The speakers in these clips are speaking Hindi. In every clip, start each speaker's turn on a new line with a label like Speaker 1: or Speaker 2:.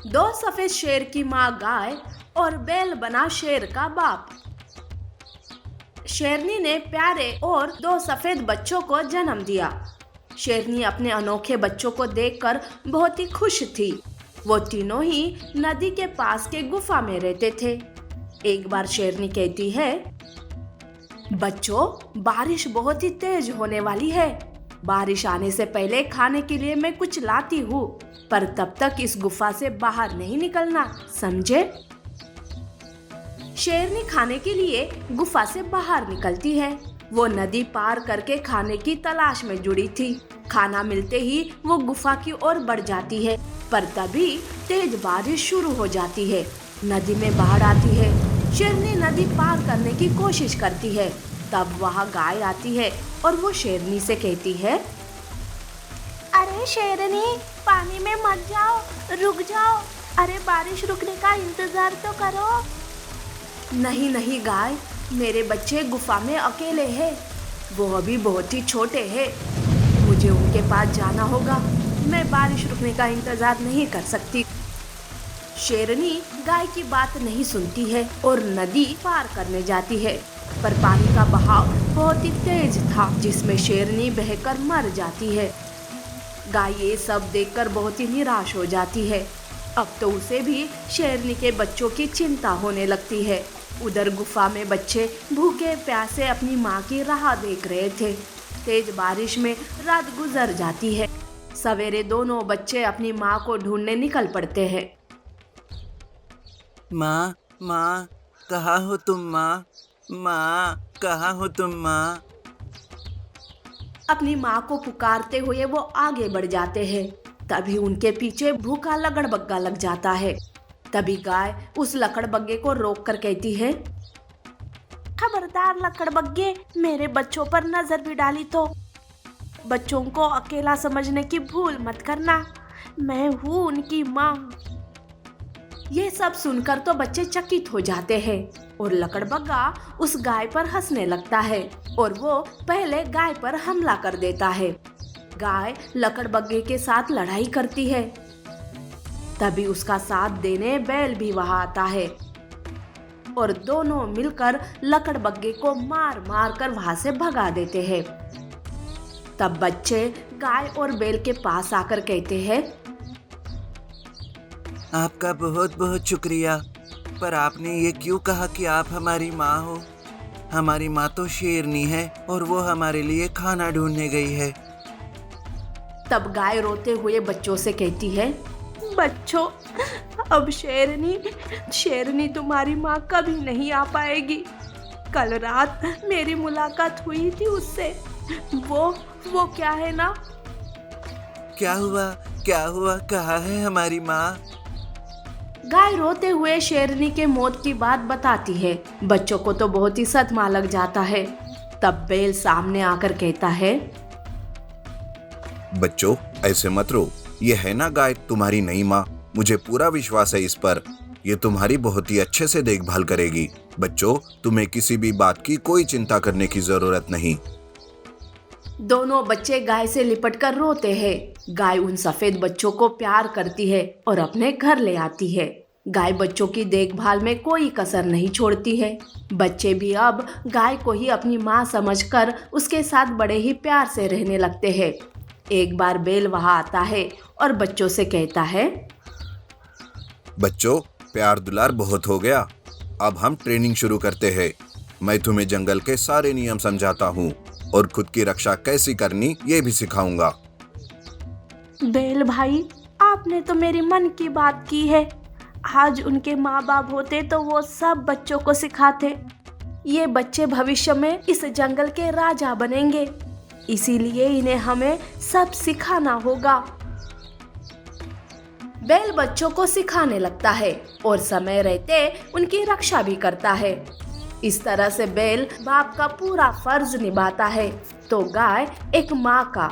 Speaker 1: दो सफेद शेर की माँ गाय और बैल बना शेर का बाप। शेरनी ने प्यारे और दो सफेद बच्चों को जन्म दिया। शेरनी अपने अनोखे बच्चों को देखकर बहुत ही खुश थी। वो तीनों ही नदी के पास के गुफा में रहते थे। एक बार शेरनी कहती है, बच्चों, बारिश बहुत ही तेज होने वाली है। बारिश आने से पहले खाने के लिए मैं कुछ लाती हूँ, पर तब तक इस गुफा से बाहर नहीं निकलना, समझे? शेरनी खाने के लिए गुफा से बाहर निकलती है। वो नदी पार करके खाने की तलाश में जुड़ी थी। खाना मिलते ही वो गुफा की ओर बढ़ जाती है, पर तभी तेज बारिश शुरू हो जाती है। नदी में बाढ़ आती है। शेरनी नदी पार करने की कोशिश करती है। तब वहाँ गाय आती है और वो शेरनी से कहती है, अरे शेरनी, पानी में मत जाओ, रुक जाओ। अरे बारिश रुकने का इंतजार तो करो। नहीं नहीं गाय, मेरे बच्चे गुफा में अकेले हैं। वो अभी बहुत ही छोटे हैं। मुझे उनके पास जाना होगा। मैं बारिश रुकने का इंतजार नहीं कर सकती। शेरनी गाय की बात नहीं सुनती है और नदी पार करने जाती है, पर पानी का बहाव बहुत ही तेज था, जिसमें शेरनी बहकर मर जाती है। गाय ये सब देखकर बहुत ही निराश हो जाती है। अब तो उसे भी शेरनी के बच्चों की चिंता होने लगती है। उधर गुफा में बच्चे भूखे प्यासे अपनी माँ की राह देख रहे थे। तेज बारिश में रात गुजर जाती है। सवेरे दोनों बच्चे अपनी माँ को ढूंढने निकल पड़ते हैं।
Speaker 2: माँ, माँ, कहाँ हो तुम माँ? माँ, कहाँ हो तुम माँ?
Speaker 1: अपनी माँ को पुकारते हुए वो आगे बढ़ जाते हैं। तभी उनके पीछे भूखा लकड़बग्गा लग जाता है। तभी गाय उस लकड़बग्गे को रोक कर कहती है, खबरदार लकड़बग्गे, मेरे बच्चों पर नजर भी डाली तो बच्चों को अकेला समझने की भूल मत करना। मैं हूँ उनकी माँ। ये सब सुनकर तो बच्चे चकित हो जाते हैं और लकड़बग्गा उस गाय पर हंसने लगता है और वो पहले गाय पर हमला कर देता है। गाय लकड़बग्गे के साथ लड़ाई करती है। तभी उसका साथ देने बैल भी वहां आता है और दोनों मिलकर लकड़बग्गे को मार मार कर वहां से भगा देते हैं। तब बच्चे गाय और बैल के पास आकर कहते हैं,
Speaker 2: आपका बहुत बहुत शुक्रिया, पर आपने ये क्यों कहा कि आप हमारी माँ हो? हमारी माँ तो शेरनी है और वो हमारे लिए खाना ढूंढने गई है।
Speaker 1: तब गाय रोते हुए बच्चों से कहती है, बच्चों, अब शेरनी तुम्हारी माँ कभी नहीं आ पाएगी। कल रात मेरी मुलाकात हुई थी उससे। वो क्या है ना?
Speaker 2: क्या हुआ? कहाँ है हमारी माँ?
Speaker 1: गाय रोते हुए शेरनी के मौत की बात बताती है। बच्चों को तो बहुत ही सदमा लग जाता है। तब बैल सामने आकर कहता है,
Speaker 3: बच्चों, ऐसे मत रो। ये है ना गाय तुम्हारी नई माँ। मुझे पूरा विश्वास है इस पर। ये तुम्हारी बहुत ही अच्छे से देखभाल करेगी। बच्चों, तुम्हें किसी भी बात की कोई चिंता करने की जरूरत नहीं।
Speaker 1: दोनों बच्चे गाय से लिपटकर रोते हैं। गाय उन सफेद बच्चों को प्यार करती है और अपने घर ले आती है। गाय बच्चों की देखभाल में कोई कसर नहीं छोड़ती है। बच्चे भी अब गाय को ही अपनी माँ समझकर उसके साथ बड़े ही प्यार से रहने लगते हैं। एक बार बैल वहां आता है और बच्चों से कहता है,
Speaker 3: बच्चों, प्यार दुलार बहुत हो गया। अब हम ट्रेनिंग शुरू करते हैं। मैं तुम्हें जंगल के सारे नियम समझाता हूँ और खुद की रक्षा कैसी करनी ये भी सिखाऊंगा।
Speaker 1: बैल भाई, आपने तो मेरी मन की बात की है। आज उनके माँ बाप होते तो वो सब बच्चों को सिखाते। ये बच्चे भविष्य में इस जंगल के राजा बनेंगे, इसीलिए इन्हें हमें सब सिखाना होगा। बैल बच्चों को सिखाने लगता है और समय रहते उनकी रक्षा भी करता है। इस तरह से बैल बाप का पूरा फर्ज निभाता है तो गाय एक माँ का।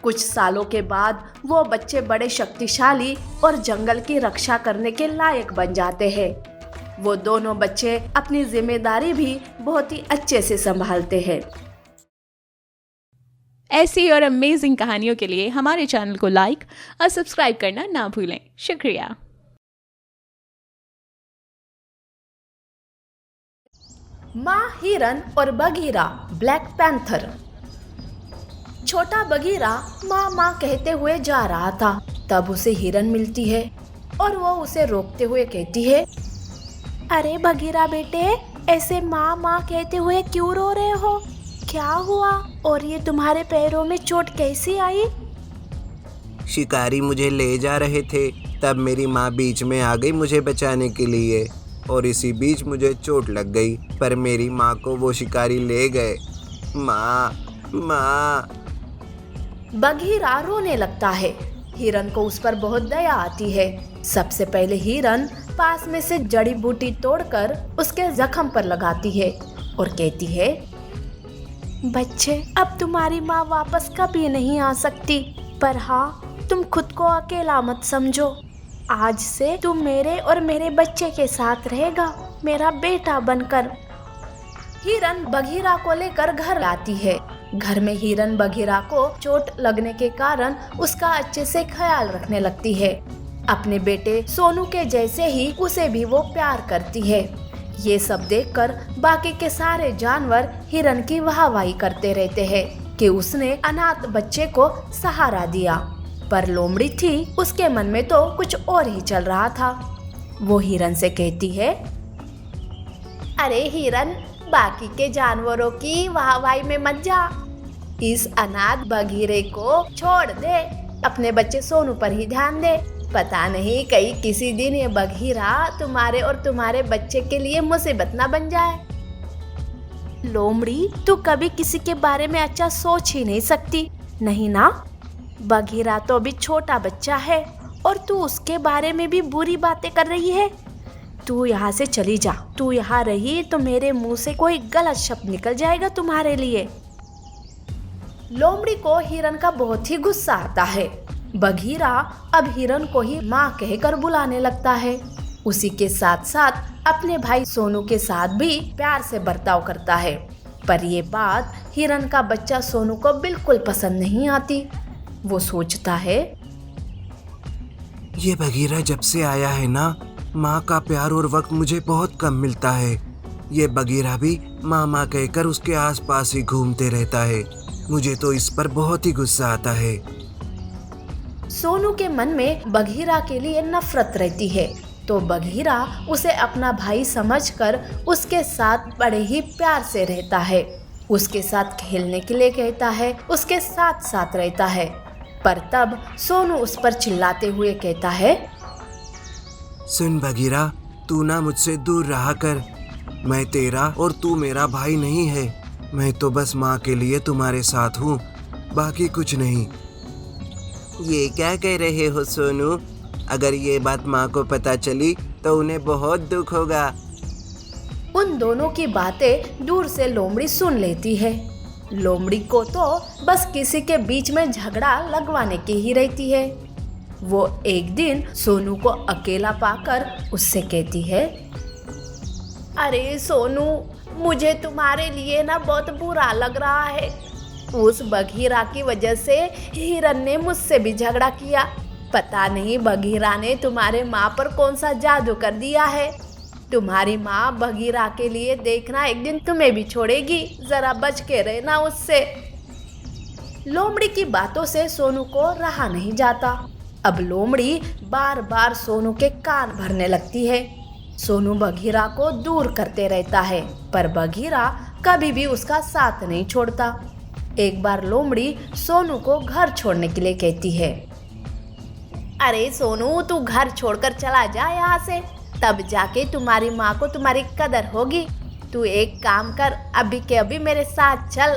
Speaker 1: कुछ सालों के बाद वो बच्चे बड़े शक्तिशाली और जंगल की रक्षा करने के लायक बन जाते हैं। वो दोनों बच्चे अपनी जिम्मेदारी भी बहुत ही अच्छे से संभालते हैं।
Speaker 4: ऐसी और अमेजिंग कहानियों के लिए हमारे चैनल को लाइक और सब्सक्राइब करना ना भूलें। शुक्रिया।
Speaker 1: माँ हिरन और बघीरा ब्लैक पैंथर। छोटा बघीरा माँ माँ कहते हुए जा रहा था, तब उसे हिरन मिलती है और वो उसे रोकते हुए कहती है, अरे बघीरा बेटे, ऐसे माँ माँ कहते हुए क्यों रो रहे हो? क्या हुआ? और ये तुम्हारे पैरों में चोट कैसी आई?
Speaker 2: शिकारी मुझे ले जा रहे थे, तब मेरी माँ बीच में आ गई मुझे बचाने के लिए, और इसी बीच मुझे चोट लग गई, पर मेरी माँ को वो शिकारी ले गए। माँ, माँ।
Speaker 1: बघीरा रोने लगता है। हिरन को उस पर बहुत दया आती है। सबसे पहले हिरन पास में से जड़ी बूटी तोड़कर उसके जख्म पर लगाती है और कहती है, बच्चे, अब तुम्हारी माँ वापस कभी नहीं आ सकती, पर हाँ, तुम खुद को अकेला मत समझो। आज से तुम मेरे और मेरे बच्चे के साथ रहेगा, मेरा बेटा बनकर। हिरन बघीरा को लेकर घर आती है। घर में हिरन बघीरा को चोट लगने के कारण उसका अच्छे से ख्याल रखने लगती है। अपने बेटे सोनू के जैसे ही उसे भी वो प्यार करती है। ये सब देखकर बाकी के सारे जानवर हिरन की वाहवाही करते रहते हैं कि उसने अनाथ बच्चे को सहारा दिया। पर लोमड़ी थी, उसके मन में तो कुछ और ही चल रहा था। वो हिरन से कहती है, अरे हिरन, बाकी के जानवरों की वाहवाही में मत जा। इस अनाथ बघीरे को छोड़ दे, अपने बच्चे सोनू पर ही ध्यान दे। पता नहीं कहीं किसी दिन ये बघीरा तुम्हारे और तुम्हारे बच्चे के लिए मुसीबत ना बन जाए। लोमड़ी, तू कभी किसी के बारे में अच्छा सोच ही नहीं सकती, नहीं ना? बघीरा तो अभी छोटा बच्चा है और तू उसके बारे में भी बुरी बातें कर रही है। तू यहाँ से चली जा। तू यहाँ रही तो मेरे मुंह से कोई गलत शब्द निकल जाएगा तुम्हारे लिए। लोमड़ी को हिरन का बहुत ही गुस्सा आता है। बघीरा अब हिरन को ही माँ कहकर बुलाने लगता है। उसी के साथ साथ अपने भाई सोनू के साथ भी प्यार से बर्ताव करता है। पर ये बात हिरन का बच्चा सोनू को बिल्कुल पसंद नहीं आती। वो सोचता है,
Speaker 2: ये बघीरा जब से आया है ना, माँ का प्यार और वक्त मुझे बहुत कम मिलता है। ये बघीरा भी माँ माँ कहकर उसके आसपास ही घूमते रहता है। मुझे तो इस पर बहुत ही गुस्सा आता है।
Speaker 1: सोनू के मन में बघीरा के लिए नफरत रहती है, तो बघीरा उसे अपना भाई समझकर उसके साथ बड़े ही प्यार से रहता है। उसके साथ खेलने के लिए कहता है, उसके साथ साथ रहता है। पर तब सोनू उस पर चिल्लाते हुए कहता है,
Speaker 2: सुन बघीरा, तू ना मुझसे दूर रहा कर। मैं तेरा और तू मेरा भाई नहीं है। मैं तो बस माँ के लिए तुम्हारे साथ हूँ, बाकी कुछ नहीं। ये क्या कह रहे हो सोनू? अगर ये बात माँ को पता चली तो उन्हें बहुत दुख होगा।
Speaker 1: उन दोनों की बातें दूर से लोमड़ी सुन लेती है। लोमड़ी को तो बस किसी के बीच में झगड़ा लगवाने की ही रहती है। वो एक दिन सोनू को अकेला पाकर उससे कहती है, अरे सोनू, मुझे तुम्हारे लिए ना बहुत बुरा लग रहा है। उस बघीरा की वजह से हिरन ने मुझसे भी झगड़ा किया। पता नहीं बघीरा ने तुम्हारे माँ पर कौन सा जादू कर दिया है। तुम्हारी माँ बघीरा के लिए देखना एक दिन तुम्हें भी छोड़ेगी, जरा बच के रहना उससे। लोमड़ी की बातों से सोनू को रहा नहीं जाता। अब लोमड़ी बार बार सोनू के कान भरने लगती है। सोनू बघीरा को दूर करते रहता है, पर बघीरा कभी भी उसका साथ नहीं छोड़ता। एक बार लोमड़ी सोनू को घर छोड़ने के लिए कहती है, अरे सोनू, तू घर छोड़कर चला जा यहाँ से, तब जाके तुम्हारी माँ को तुम्हारी कदर होगी। तू एक काम कर, अभी के अभी मेरे साथ चल।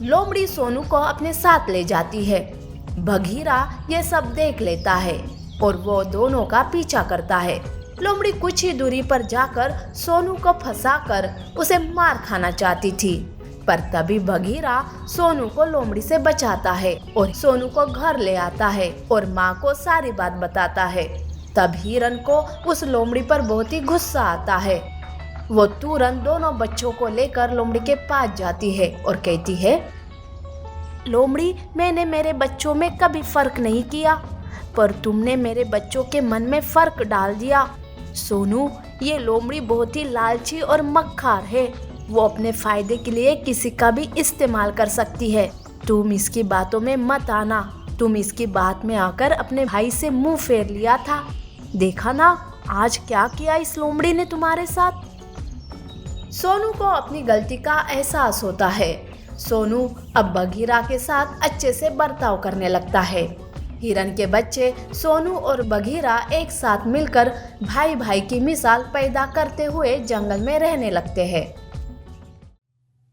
Speaker 1: लोमड़ी सोनू को अपने साथ ले जाती है। बघीरा ये सब देख लेता है और वो दोनों का पीछा करता है। लोमड़ी कुछ ही दूरी पर जाकर सोनू को फंसाकर उसे मार खाना चाहती थी, पर तभी बघीरा सोनू को लोमड़ी से बचाता है और सोनू को घर ले आता है और माँ को सारी बात बताता है। तब हिरन को उस लोमड़ी पर बहुत ही गुस्सा आता है। वो तुरंत दोनों बच्चों को लेकर लोमड़ी के पास जाती है और कहती है, लोमड़ी, मैंने मेरे बच्चों में कभी फर्क नहीं किया, पर तुमने मेरे बच्चों के मन में फर्क डाल दिया। सोनू, ये लोमड़ी बहुत ही लालची और मक्खार है। वो अपने फायदे के लिए किसी का भी इस्तेमाल कर सकती है। तुम इसकी बातों में मत आना। तुम इसकी बात में आकर अपने भाई से मुंह फेर लिया था। देखा ना आज क्या किया इस लोमड़ी ने तुम्हारे साथ। सोनू को अपनी गलती का एहसास होता है। सोनू अब बघीरा के साथ अच्छे से बर्ताव करने लगता है। हिरन के बच्चे सोनू और बघीरा एक साथ मिलकर भाई भाई की मिसाल पैदा करते हुए जंगल में रहने लगते हैं।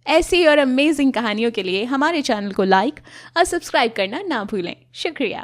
Speaker 4: ऐसी और अमेजिंग कहानियों के लिए हमारे चैनल को लाइक और सब्सक्राइब करना ना भूलें। शुक्रिया।